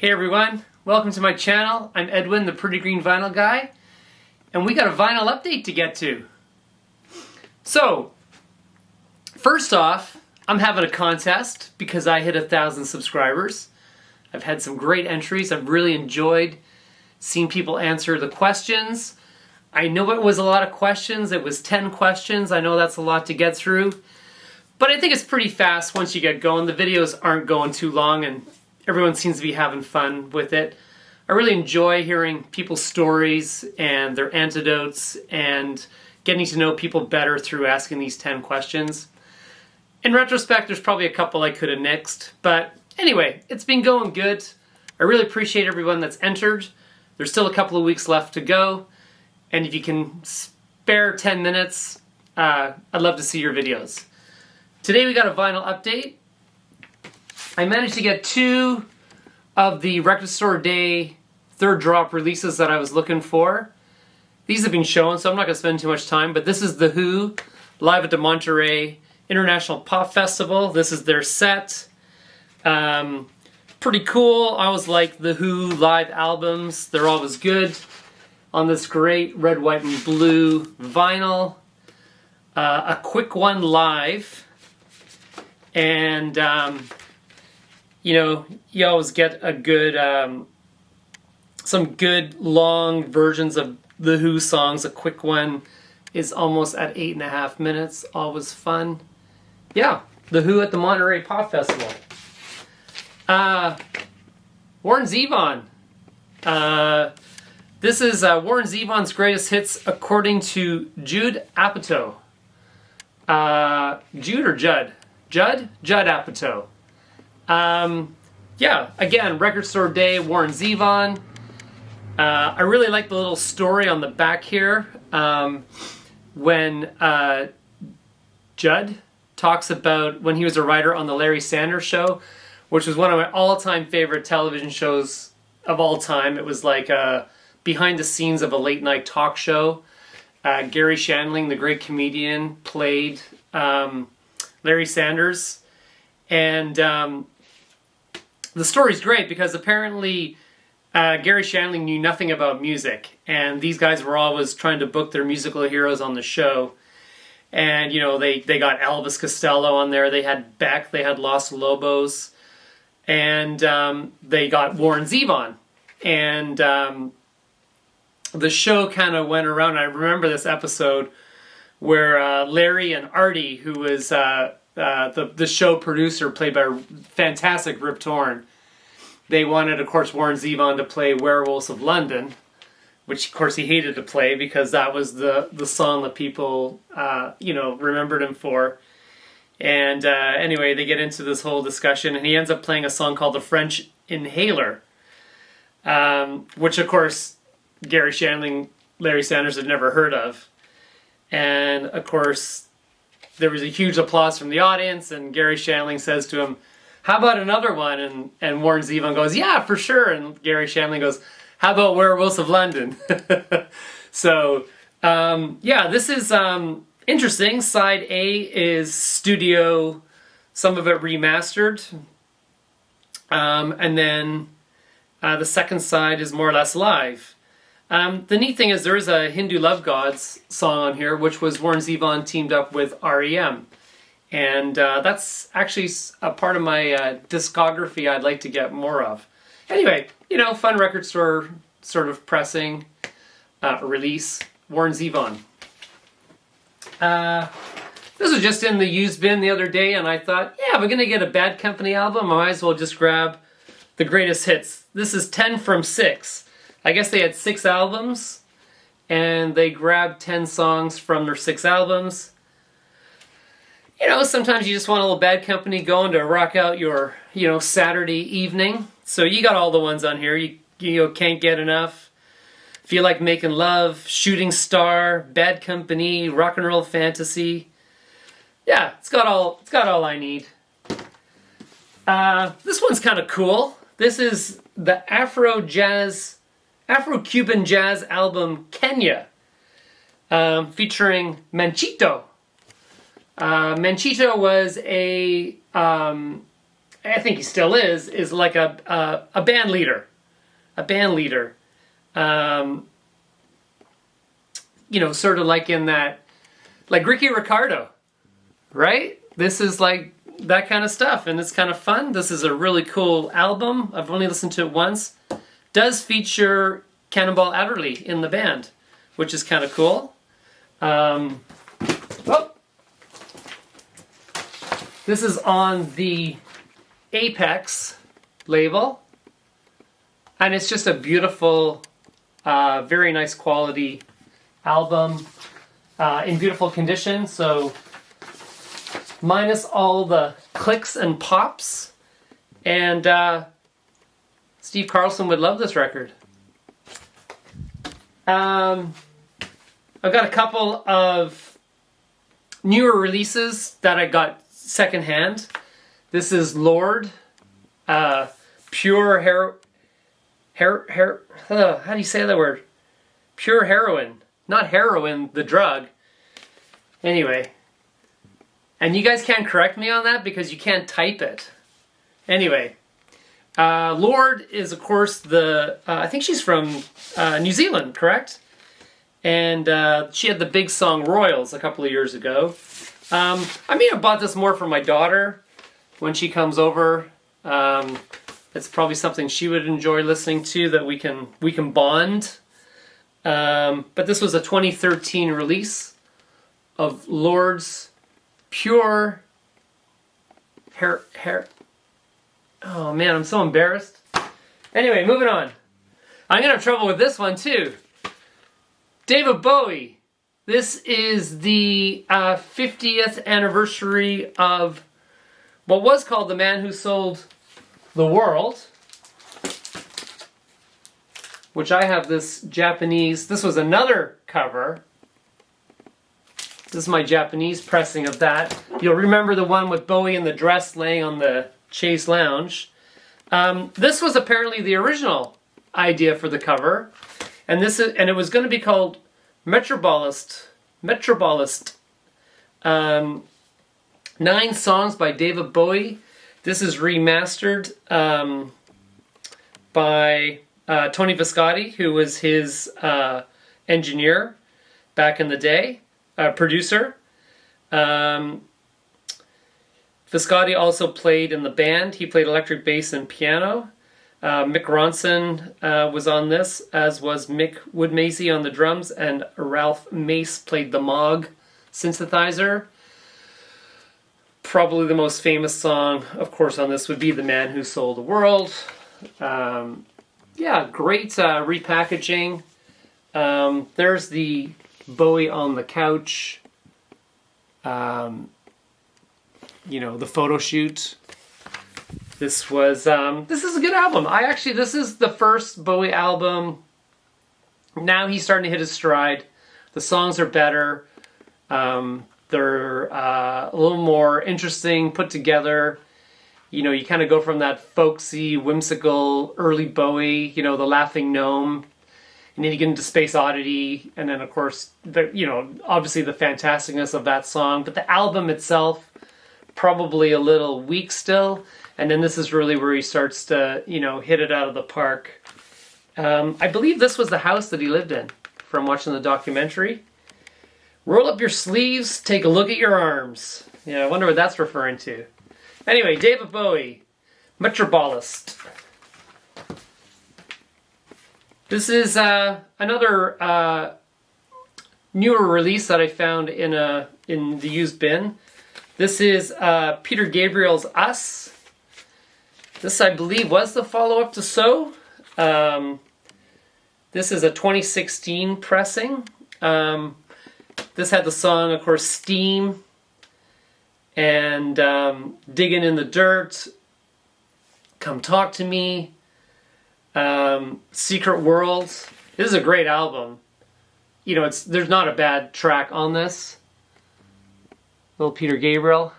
Hey everyone, welcome to my channel. I'm Edwin, the Pretty Green Vinyl Guy, and we got a vinyl update to get to. So, first off, I'm having a contest because I hit 1,000 subscribers. I've had some great entries. I've really enjoyed seeing people answer the questions. I know it was a lot of questions. It was 10 questions. I know that's a lot to get through, but I think it's pretty fast once you get going. The videos aren't going too long and everyone seems to be having fun with it. I really enjoy hearing people's stories and their anecdotes and getting to know people better through asking these 10 questions. In retrospect, there's probably a couple I could have nixed, but anyway, it's been going good. I really appreciate everyone that's entered. There's still a couple of weeks left to go, and if you can spare 10 minutes, I'd love to see your videos. Today we got a vinyl update. I managed to get 2 of the Record Store Day third drop releases that I was looking for. These have been shown, so I'm not going to spend too much time, but this is The Who, live at the Monterey International Pop Festival. This is their set. Pretty cool. I always like The Who live albums. They're always good. On this great red, white, and blue vinyl. A quick one live. And you know, you always get a good, some good long versions of The Who songs. A quick one is almost at 8.5 minutes. Always fun. Yeah, The Who at the Monterey Pop Festival. Warren Zevon. This is Warren Zevon's greatest hits according to Judd Apatow. Jude or Judd? Judd Apatow. Yeah, again, Record Store Day, Warren Zevon. I really like the little story on the back here when Judd talks about when he was a writer on the Larry Sanders Show, which was one of my all-time favorite television shows of all time. It was like behind the scenes of a late-night talk show. Gary Shandling, the great comedian, played Larry Sanders. And the story's great because apparently Gary Shandling knew nothing about music, and these guys were always trying to book their musical heroes on the show. And, you know, they got Elvis Costello on there, they had Beck, they had Los Lobos, and they got Warren Zevon. And the show kind of went around. I remember this episode where Larry and Artie, who was the show producer, played by fantastic Rip Torn, they wanted, of course, Warren Zevon to play Werewolves of London, which, of course, he hated to play because that was the song that people, you know, remembered him for. And anyway, they get into this whole discussion, and he ends up playing a song called The French Inhaler, which, of course, Gary Shandling, Larry Sanders had never heard of. And, of course, there was a huge applause from the audience, and Gary Shandling says to him, "How about another one?" And Warren Zevon goes, "Yeah, for sure." And Gary Shandling goes, "How about Werewolves of London?" So, yeah, this is interesting. Side A is studio, some of it remastered. And then the second side is more or less live. The neat thing is there is a Hindu Love Gods song on here, which was Warren Zevon teamed up with REM. And that's actually a part of my discography I'd like to get more of. Anyway, you know, fun record store sort of pressing, release, Warren Zevon. This was just in the used bin the other day, and I thought, yeah, if we're going to get a Bad Company album, I might as well just grab the greatest hits. This is 10 from 6. I guess they had 6 albums, and they grabbed 10 songs from their 6 albums. You know, sometimes you just want a little Bad Company going to rock out your, you know, Saturday evening. So you got all the ones on here. You know, Can't Get Enough, Feel Like Making Love, Shooting Star, Bad Company, Rock and Roll Fantasy. Yeah, it's got all I need. This one's kind of cool. This is the AfroCuban Jazz album Kenya, featuring Manchito. Manchito was a I think he still is like a band leader. A band leader. Sort of like in that, like Ricky Ricardo, right? This is like that kind of stuff, and it's kind of fun. This is a really cool album. I've only listened to it once. Does feature Cannonball Adderley in the band, which is kind of cool. This is on the Apex label, and it's just a beautiful, very nice quality album in beautiful condition. So minus all the clicks and pops, and Steve Carlson would love this record. I've got a couple of newer releases that I got secondhand. This is Lorde, pure how do you say that word? Pure heroin, not heroin, the drug. Anyway, and you guys can't correct me on that because you can't type it. Anyway, Lorde is, of course, I think she's from New Zealand, correct? And she had the big song Royals a couple of years ago. I may have bought this more for my daughter when she comes over. It's probably something she would enjoy listening to, that we can bond. But this was a 2013 release of Lorde's Pure Hair. Oh man, I'm so embarrassed. Anyway, moving on. I'm gonna have trouble with this one too. David Bowie. This is the 50th anniversary of what was called The Man Who Sold the World, which I have this Japanese. This was another cover. This is my Japanese pressing of that. You'll remember the one with Bowie in the dress laying on the Chase Lounge. This was apparently the original idea for the cover, and it was going to be called Metrobolist. 9 songs by David Bowie. This is remastered by Tony Visconti, who was his engineer back in the day, producer. Visconti also played in the band. He played electric bass and piano. Mick Ronson was on this, as was Mick Woodmansey on the drums, and Ralph Mace played the Moog synthesizer. Probably the most famous song, of course, on this would be The Man Who Sold the World. Great repackaging. There's the Bowie on the couch. The photo shoot. This is a good album. This is the first Bowie album. Now he's starting to hit his stride. The songs are better. They're a little more interesting, put together. You kind of go from that folksy, whimsical, early Bowie, the Laughing Gnome, and then you get into Space Oddity, and then of course, obviously the fantasticness of that song. But the album itself, probably a little weak still. And then this is really where he starts to, hit it out of the park. I believe this was the house that he lived in, from watching the documentary. Roll up your sleeves, take a look at your arms. I wonder what that's referring to. Anyway, David Bowie, Metrobolist. This is another newer release that I found in the used bin. This is Peter Gabriel's Us. This, I believe, was the follow-up to So. This is a 2016 pressing. This had the song, of course, Steam, and Digging in the Dirt, Come Talk to Me, Secret World. This is a great album. There's not a bad track on this. Little Peter Gabriel.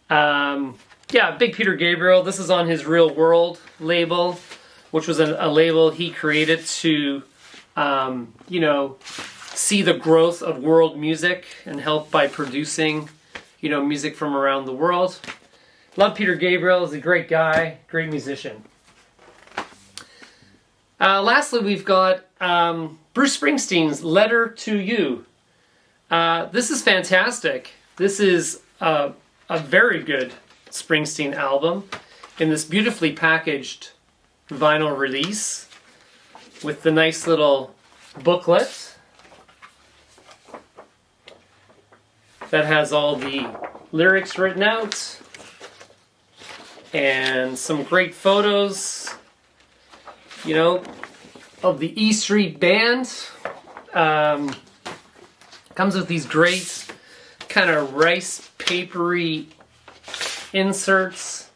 Big Peter Gabriel. This is on his Real World label, which was a label he created to, see the growth of world music and help by producing, music from around the world. Love Peter Gabriel. He's a great guy, great musician. Lastly, we've got Bruce Springsteen's Letter to You. This is fantastic. This is a very good Springsteen album in this beautifully packaged vinyl release with the nice little booklet that has all the lyrics written out and some great photos, you know, of the E Street Band. Comes with these great kind of rice papery inserts,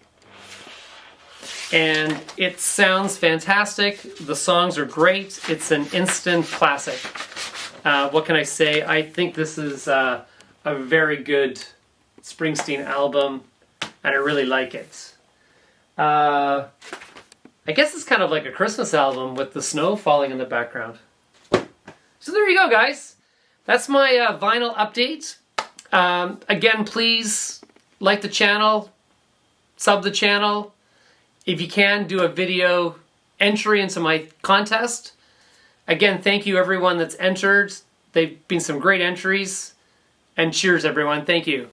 and it sounds fantastic. The songs are great. It's an instant classic. What can I say? I think this is a very good Springsteen album, and I really like it. I guess it's kind of like a Christmas album with the snow falling in the background. So there you go, guys. That's my vinyl update. Again, please like the channel, sub the channel. If you can, do a video entry into my contest. Again, thank you everyone that's entered. They've been some great entries. And cheers everyone. Thank you.